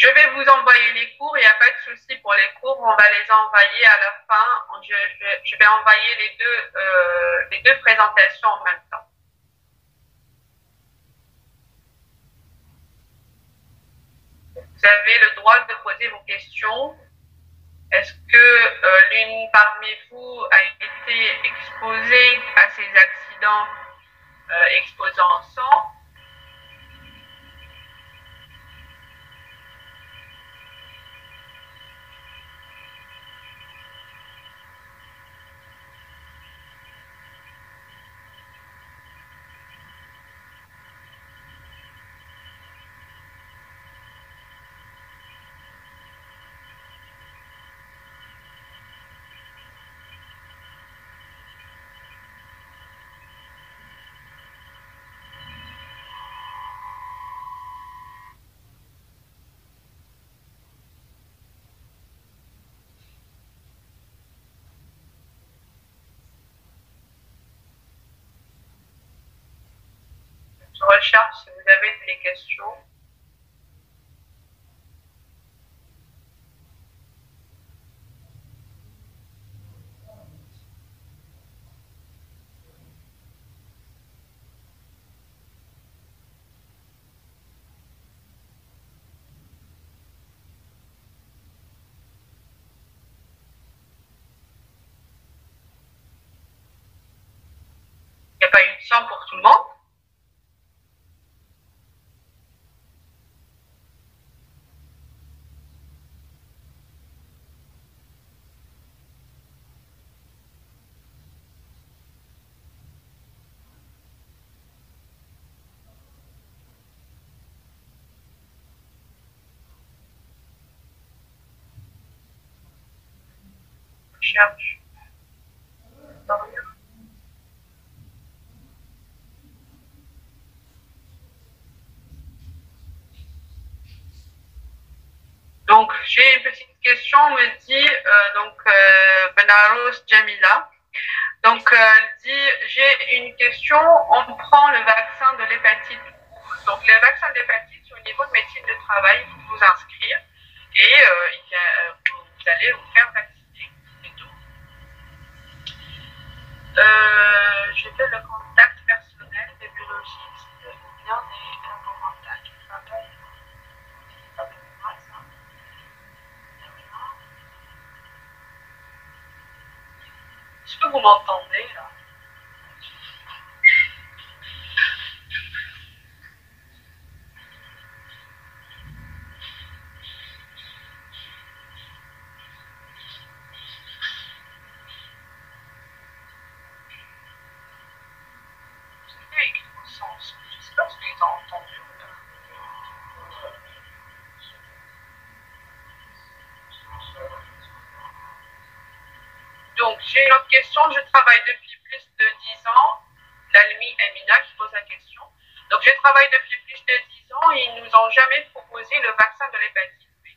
Je vais vous envoyer les cours, il n'y a pas de souci pour les cours, on va les envoyer à la fin. Je vais envoyer les deux présentations en même temps. Vous avez le droit de poser vos questions. Est-ce que l'une parmi vous a été exposée à ces accidents exposant sang? Je recherche si vous avez des questions. Il n'y a pas eu de sang pour tout le monde? Je cherche. Donc, j'ai une petite question, on me dit, Benaros Jamila. Donc, elle dit, j'ai une question, on prend le vaccin de l'hépatite. Donc, le vaccin de l'hépatite, au niveau de médecine de travail, il faut vous inscrire et vous allez vous faire vacciner. C'est tout. J'ai fait le contact personnel des biologistes ou bien des laboratoires qui travaillent. Est-ce que vous m'entendez là? Je sais pas si vous avez entendu. Donc, j'ai une autre question. Je travaille depuis plus de 10 ans. L'Almi Emina qui pose la question. Donc, je travaille depuis plus de 10 ans et ils ne nous ont jamais proposé le vaccin de l'hépatite B.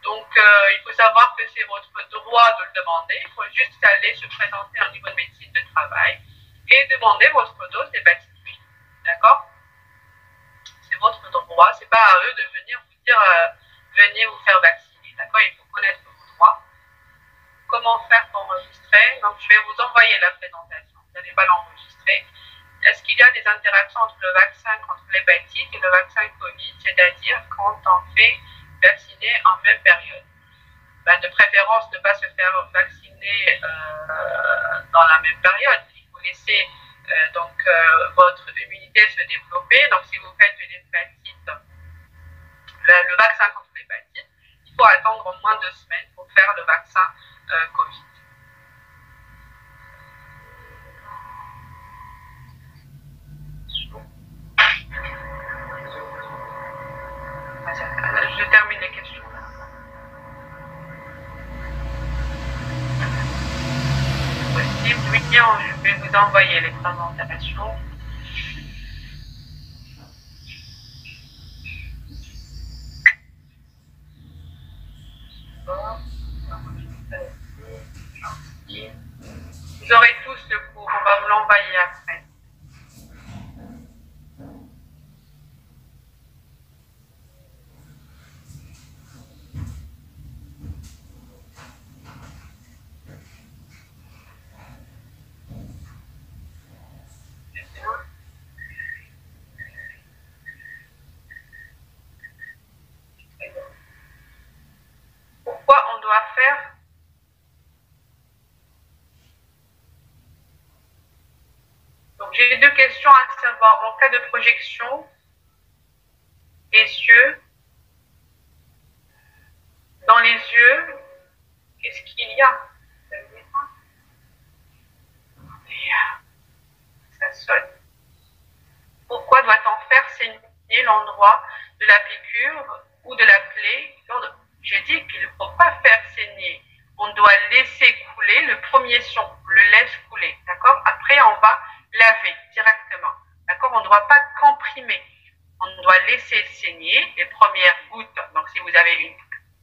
Donc, il faut savoir que c'est votre droit de le demander. Il faut juste aller se présenter au niveau de médecine de travail et demander votre dose d'hépatite B. D'accord? C'est votre droit. C'est pas à eux de venir vous dire venez vous faire vacciner. D'accord? Il faut connaître vos droits. Comment faire pour enregistrer? Donc, je vais vous envoyer la présentation. Vous n'allez pas l'enregistrer. Est-ce qu'il y a des interactions entre le vaccin contre l'hépatite et le vaccin Covid, c'est-à-dire quand on fait vacciner en même période? Ben, de préférence, ne pas se faire vacciner dans la même période. Il faut laisser votre immunité se développer. Donc, si vous faites une hépatite, le vaccin contre l'hépatite, il faut attendre au moins 2 semaines pour faire le vaccin Covid. Je termine les questions. Possible, oui, je vais vous envoyer les présentations. Vous aurez tous le cours, on va vous l'envoyer après. J'ai deux questions à savoir. En cas de projection, les yeux, dans les yeux, qu'est-ce qu'il y a? Ça sonne. Pourquoi doit-on faire saigner l'endroit de la piqûre ou de la plaie? J'ai dit qu'il ne faut pas faire saigner. On doit laisser couler le premier son, le laisse couler, d'accord? Après, on va laver directement, d'accord? On ne doit pas comprimer. On doit laisser saigner les premières gouttes. Donc, si vous avez une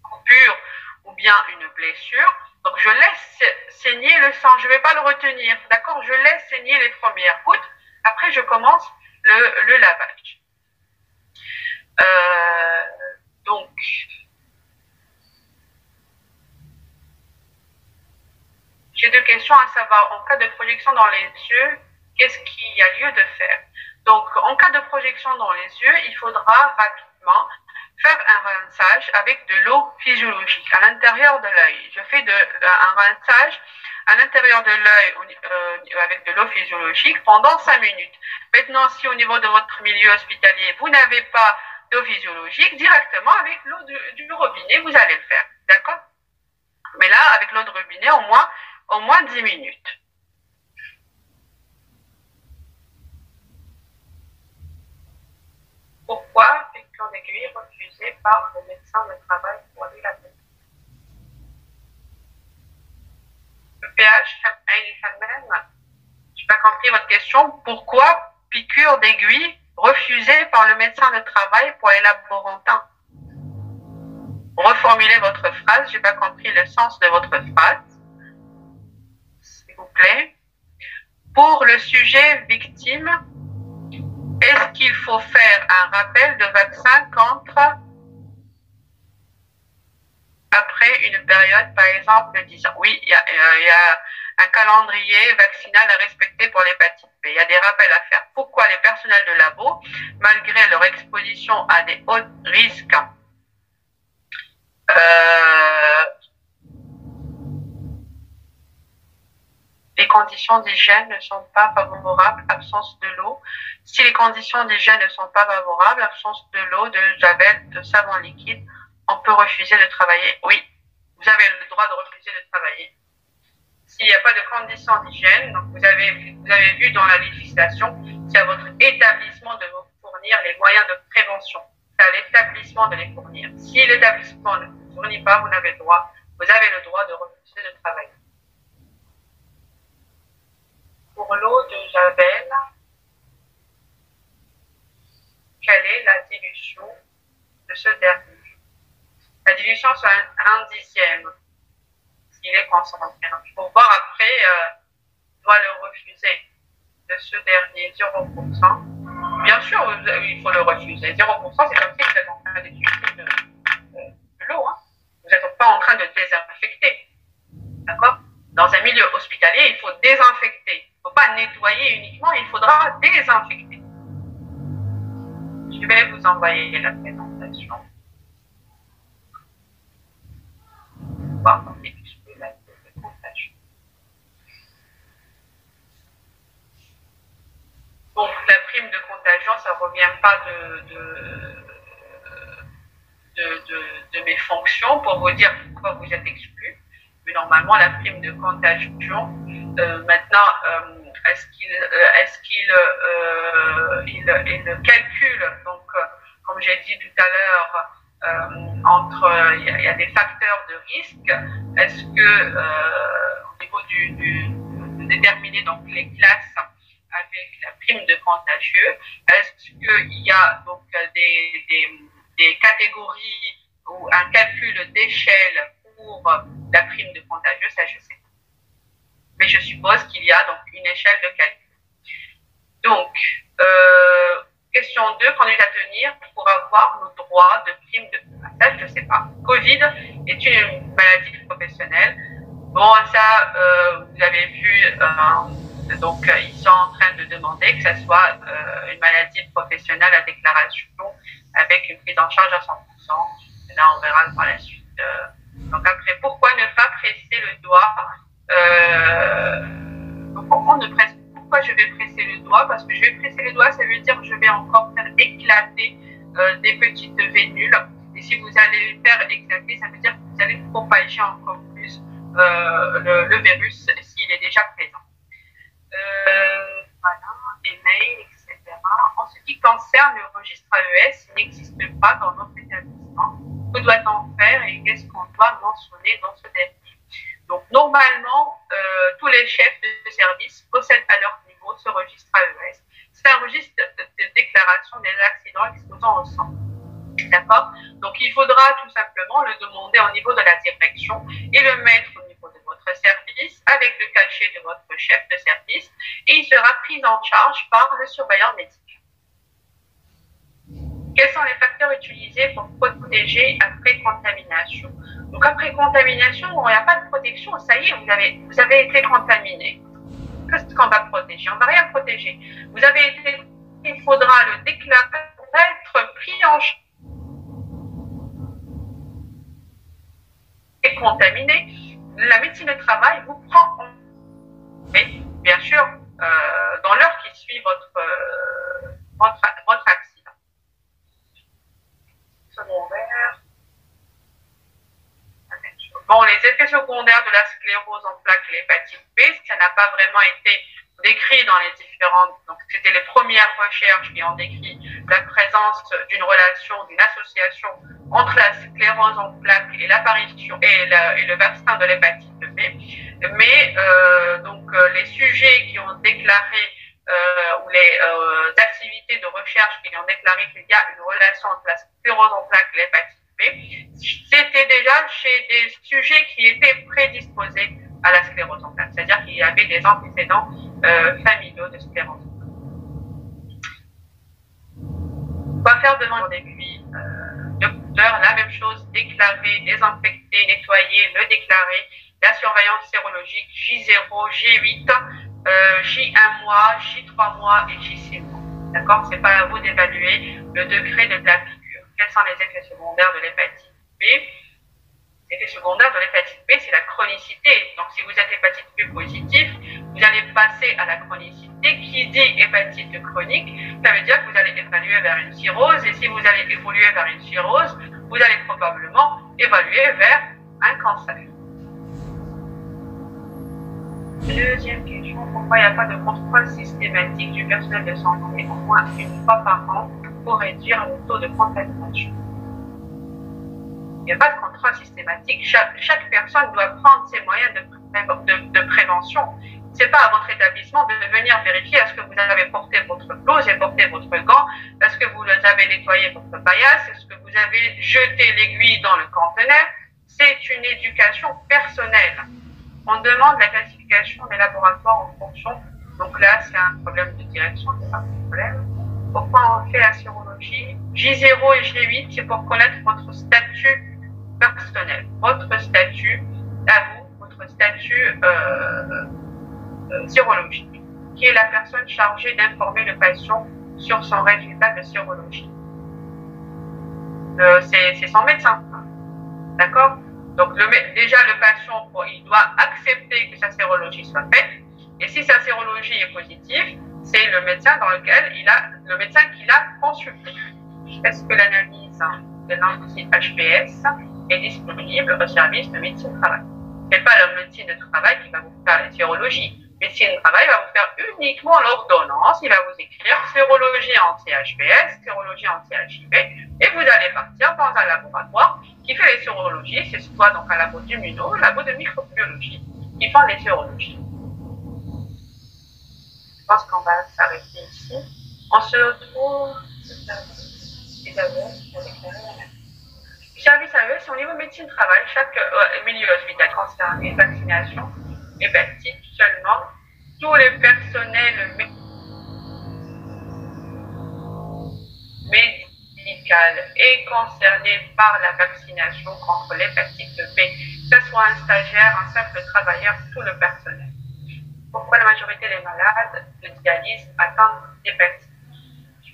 coupure ou bien une blessure, donc je laisse saigner le sang. Je ne vais pas le retenir, d'accord? Je laisse saigner les premières gouttes. Après, je commence le lavage. Donc, j'ai deux questions à savoir. En cas de projection dans les yeux, qu'est-ce qu'il y a lieu de faire? Donc, en cas de projection dans les yeux, il faudra rapidement faire un rinçage avec de l'eau physiologique à l'intérieur de l'œil. Je fais un rinçage à l'intérieur de l'œil avec de l'eau physiologique pendant 5 minutes. Maintenant, si au niveau de votre milieu hospitalier, vous n'avez pas d'eau physiologique, directement avec l'eau du robinet, vous allez le faire. D'accord? Mais là, avec l'eau de robinet, au moins 10 minutes. Pourquoi piqûre d'aiguille refusée par le médecin de travail pour aller la tête? Le pH, je n'ai pas compris votre question. Pourquoi piqûre d'aiguille refusée par le médecin de travail pour les laborantins? Reformulez votre phrase, je n'ai pas compris le sens de votre phrase. S'il vous plaît. Pour le sujet victime, est-ce qu'il faut faire un rappel de vaccin après une période, par exemple, de 10 ans? Oui, il y a un calendrier vaccinal à respecter pour l'hépatite B. Il y a des rappels à faire. Pourquoi les personnels de labo, malgré leur exposition à des hauts risques, les conditions d'hygiène ne sont pas favorables, absence de l'eau. Si les conditions d'hygiène ne sont pas favorables, absence de l'eau, de javel, de savon liquide, on peut refuser de travailler. Oui, vous avez le droit de refuser de travailler. S'il n'y a pas de conditions d'hygiène, donc vous avez vu dans la législation, c'est à votre établissement de vous fournir les moyens de prévention. C'est à l'établissement de les fournir. Si l'établissement ne vous fournit pas, vous avez le droit de refuser de travailler. Pour l'eau de javel, quelle est la dilution de ce dernier? La dilution, c'est un dixième. S'il est concentré. Il faut voir après, doit le refuser de ce dernier 0%. Bien sûr, il faut le refuser. 0%, c'est comme si vous êtes en train d'utiliser de l'eau. Hein. Vous n'êtes pas en train de désinfecter. D'accord? Dans un milieu hospitalier, il faut désinfecter. Il ne faut pas nettoyer uniquement, il faudra désinfecter. Je vais vous envoyer la présentation. Voir comment exclure la contagion. Donc, la prime de contagion, ça ne revient pas de mes fonctions pour vous dire pourquoi vous êtes exclu. Mais normalement, la prime de contagion, maintenant, est-ce qu'il calcule, donc, comme j'ai dit tout à l'heure, il y a des facteurs de risque. Est-ce que, au niveau de déterminer donc les classes avec la prime de contagieux, est-ce qu'il y a donc des catégories ou un calcul d'échelle pour la prime de contagieux? Ça, je sais pas. Mais je suppose qu'il y a donc une échelle de calcul. Donc, question 2, conduite à tenir pour avoir le droit de prime de passage, je ne sais pas. Covid est une maladie professionnelle. Bon, ça, vous avez vu, donc ils sont en train de demander que ça soit une maladie professionnelle à déclaration avec une prise en charge à 100%. Et là, on verra par la suite. Donc après, pourquoi ne pas presser le doigt? Pourquoi je vais presser le doigt? doigts, parce que je vais presser les doigts, ça veut dire que je vais encore faire éclater des petites vénules. Et si vous allez faire éclater, ça veut dire que vous allez propager encore plus le virus s'il est déjà présent. Voilà, email, etc. En ce qui concerne le registre AES, il n'existe pas dans notre établissement. Que doit-on faire et qu'est-ce qu'on doit mentionner dans ce dernier? Donc, normalement, tous les chefs de service possèdent à leur niveau ce registre AES. C'est un registre de déclaration des accidents exposants au sang. D'accord? Donc, il faudra tout simplement le demander au niveau de la direction et le mettre au niveau de votre service avec le cachet de votre chef de service et il sera pris en charge par le surveillant médical. Quels sont les facteurs utilisés pour protéger après contamination? Donc, après contamination, il n'y a pas de protection. Ça y est, vous avez été contaminé. Qu'est-ce qu'on va protéger? On ne va rien protéger. Vous avez été, il faudra le déclarer pour être pris en charge. Et contaminé, la médecine du travail vous prend en... Mais, bien sûr, dans l'heure qui suit votre accident. Secondaire. Bon, les effets secondaires de la sclérose en plaques et l'hépatite B, ça n'a pas vraiment été décrit dans les différentes... Donc, c'était les premières recherches qui ont décrit la présence d'une relation, d'une association entre la sclérose en plaques et l'apparition et le vaccin de l'hépatite B. Mais les sujets qui ont déclaré ou les activités de recherche qui ont déclaré qu'il y a une relation entre la sclérose en plaques et l'hépatite B, c'était déjà chez des sujets qui étaient prédisposés à la sclérose en plaques, c'est-à-dire qu'il y avait des antécédents familiaux de sclérose. Quoi faire devant l'aiguille docteur? La même chose, déclarer, désinfecter, nettoyer, le déclarer. La surveillance sérologique J0, J8, J1 mois, J3 mois et J6 mois. D'accord? C'est pas à vous d'évaluer le degré de la piqûre. Quels sont les effets secondaires de l'hépatite B? Les effets secondaires de l'hépatite B, c'est la chronicité. Donc, si vous êtes hépatite B positif, vous allez passer à la chronicité. Qui dit hépatite chronique, ça veut dire que vous allez évoluer vers une cirrhose. Et si vous allez évoluer vers une cirrhose, vous allez probablement évoluer vers un cancer. Deuxième question, pourquoi il n'y a pas de contrôle systématique du personnel de santé au moins une fois par an pour réduire le taux de contamination? Il n'y a pas de contrôle systématique. Chaque personne doit prendre ses moyens de prévention. Ce n'est pas à votre établissement de venir vérifier est-ce que vous avez porté votre blouse et porté votre gant, est-ce que vous avez nettoyé votre paillasse, est-ce que vous avez jeté l'aiguille dans le conteneur. C'est une éducation personnelle. On demande la classification des laboratoires en fonction. Donc là, c'est un problème de direction, c'est pas un problème. Pourquoi on fait la sérologie? J0 et J8, c'est pour connaître votre statut personnel, votre statut à vous, votre statut sérologique, qui est la personne chargée d'informer le patient sur son résultat de sérologie. C'est son médecin, d'accord? Donc déjà le patient, il doit accepter que sa sérologie soit faite, et si sa sérologie est positive, c'est le médecin le médecin qui l'a consulté. Est-ce que l'analyse de l'anti-HPS est disponible au service de médecine du travail? Ce n'est pas la médecine de travail qui va vous faire la sérologie. Médecine du travail va vous faire uniquement l'ordonnance. Il va vous écrire sérologie anti-HPS, sérologie anti-HIV, et vous allez partir dans un laboratoire qui fait les sérologies. C'est soit donc un labo d'immuno, un labo de microbiologie qui font les sérologies. Je pense qu'on va s'arrêter ici. On se retrouve service AES, c'est au niveau médecine du travail. Chaque milieu hospitalier concerné, vaccination, hépatite seulement. Tous les personnels médical est concerné par la vaccination contre l'hépatite B, que ce soit un stagiaire, un simple travailleur, tout le personnel. Pourquoi la majorité des malades de dialyse attendent l'hépatite?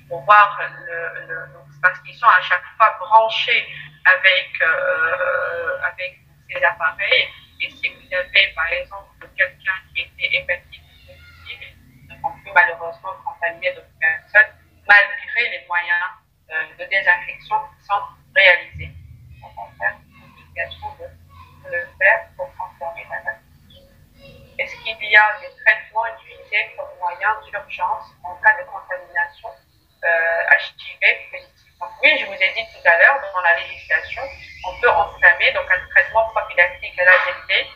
Pour voir parce qu'ils sont à chaque fois branchés avec ces appareils. Et si vous avez, par exemple, quelqu'un qui était hépatite positive, on peut malheureusement contaminer d'autres personnes, malgré les moyens de désinfection qui sont réalisés. Donc, on va faire une obligation de le faire pour conserver la nature. Est-ce qu'il y a des traitements utilisés comme moyen d'urgence en cas de contamination HIV positive? Oui, je vous ai dit tout à l'heure, dans la législation, on peut entamer donc un traitement prophylactique à l'AZT.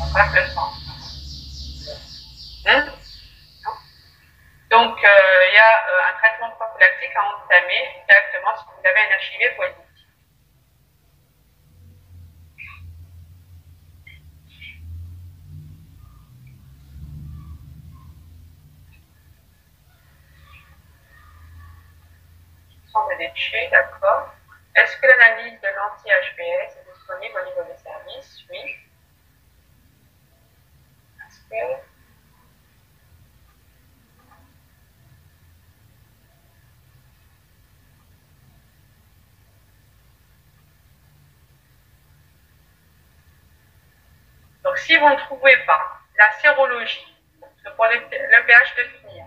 On va le sang. Donc, il y a un traitement prophylactique à entamer directement si vous avez un HIV positif. De déchets, d'accord. Est-ce que l'analyse de l'anti-HPS est disponible au niveau des services? Oui. Est-ce que... Donc, si vous ne trouvez pas la sérologie pour le pH de FNIR,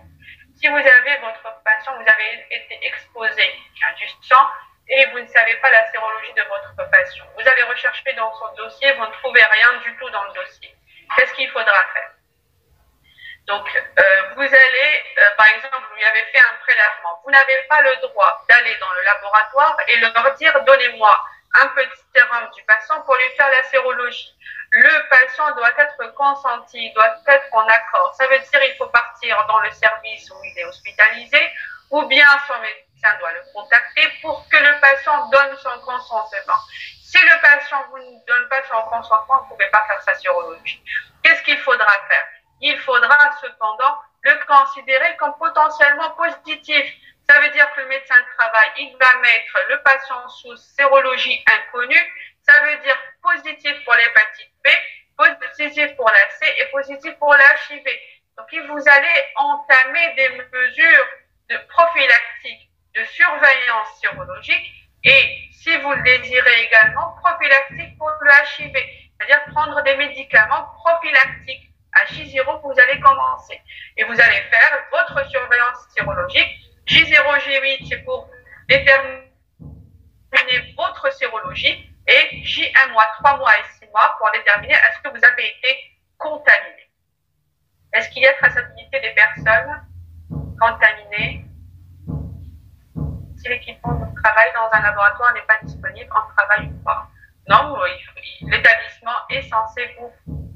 si vous avez votre patient, vous avez été exposé à du sang et vous ne savez pas la sérologie de votre patient, vous avez recherché dans son dossier, vous ne trouvez rien du tout dans le dossier. Qu'est-ce qu'il faudra faire? Donc, vous allez, par exemple, vous lui avez fait un prélèvement. Vous n'avez pas le droit d'aller dans le laboratoire et leur dire, donnez-moi un petit sérum du patient pour lui faire la sérologie. Le patient doit être consenti, doit être en accord. Ça veut dire qu'il faut partir dans le service où il est hospitalisé, ou bien son médecin doit le contacter pour que le patient donne son consentement. Si le patient vous ne donne pas son consentement, vous ne pouvez pas faire sa sérologie. Qu'est-ce qu'il faudra faire? Il faudra cependant le considérer comme potentiellement positif. Ça veut dire que le médecin de travail, il va mettre le patient sous sérologie inconnue. Ça veut dire positif pour l'hépatite B, positif pour la C et positif pour l'HIV. Donc, vous allez entamer des mesures de prophylactique, de surveillance sérologique et, si vous le désirez également, prophylactique pour le HIV. C'est-à-dire prendre des médicaments prophylactiques. À J0, vous allez commencer. Et vous allez faire votre surveillance sérologique. J0, J8, c'est pour déterminer votre sérologie. Et J1 mois, 3 mois et 6 mois pour déterminer est-ce que vous avez été contaminé. Est-ce qu'il y a traçabilité des personnes contaminées? Si l'équipement de travail dans un laboratoire n'est pas disponible, on travaille ou pas? Non, l'établissement est censé vous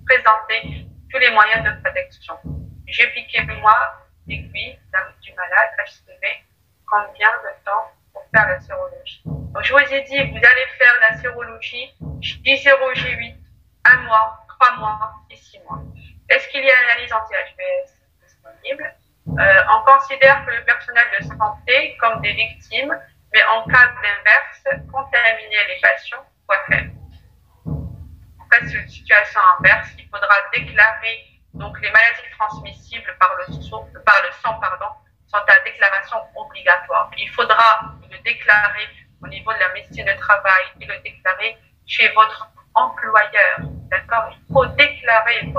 présenter tous les moyens de protection. J'ai piqué moi l'aiguille du malade, HCV, combien de temps pour faire la sérologie? Donc, je vous ai dit, vous allez faire la sérologie J0, J8, 1 mois, 3 mois et 6 mois. Est-ce qu'il y a une analyse anti-HPS disponible? On considère que le personnel de santé comme des victimes, mais en cas d'inverse, contaminer les patients, quoi faire? En cas de situation inverse, il faudra déclarer, donc les maladies transmissibles par le sang, sont à déclaration obligatoire. Il faudra le déclarer au niveau de la médecine de travail et le déclarer chez votre employeur. D'accord? Il faut déclarer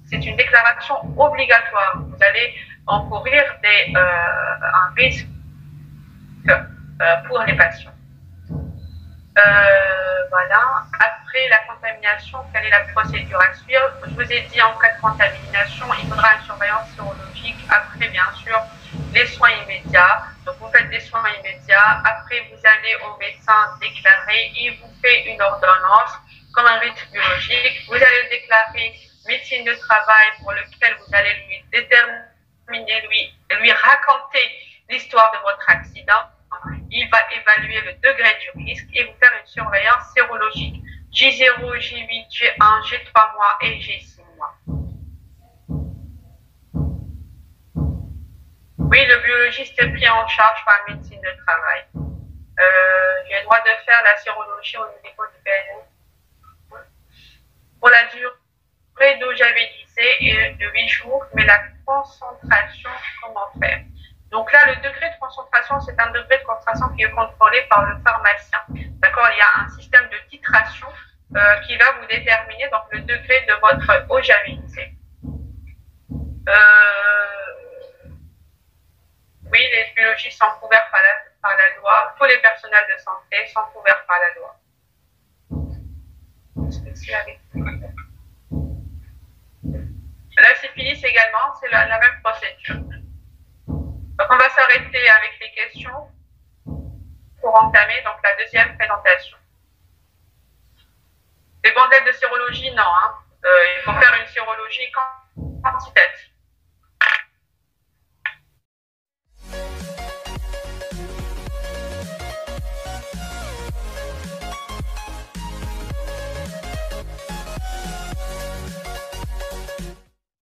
c'est une déclaration obligatoire. Vous allez encourir un risque pour les patients. Voilà. Après la contamination, quelle est la procédure à suivre? Je vous ai dit, en cas de contamination, il faudra une surveillance sérologique. Après, bien sûr, les soins immédiats. Donc, vous faites des soins immédiats. Après, vous allez au médecin déclarer. Il vous fait une ordonnance comme un risque biologique. Vous allez déclarer médecine de travail pour lequel vous allez lui déterminer, lui raconter l'histoire de votre accident. Il va évaluer le degré du risque et vous faire une surveillance sérologique. J0, J8, J1, J3 mois et J6 mois. Oui, le biologiste est pris en charge par la médecine de travail. J'ai le droit de faire la sérologie au niveau du PNO. Pour la durée d'eau, j'avais dit, de 8 jours, mais la concentration, comment faire? Donc là, le degré de concentration, c'est un degré de concentration qui est contrôlé par le pharmacien. D'accord? Il y a un système de titration qui va vous déterminer donc le degré de votre OGAV-INSEE. Oui, les biologistes sont couverts par la loi. Tous les personnels de santé sont couverts par la loi. La syphilis également, c'est la même procédure. Donc on va s'arrêter avec les questions pour entamer donc la deuxième présentation. Les bandelettes de sérologie, non. Il faut faire une sérologie quantitative.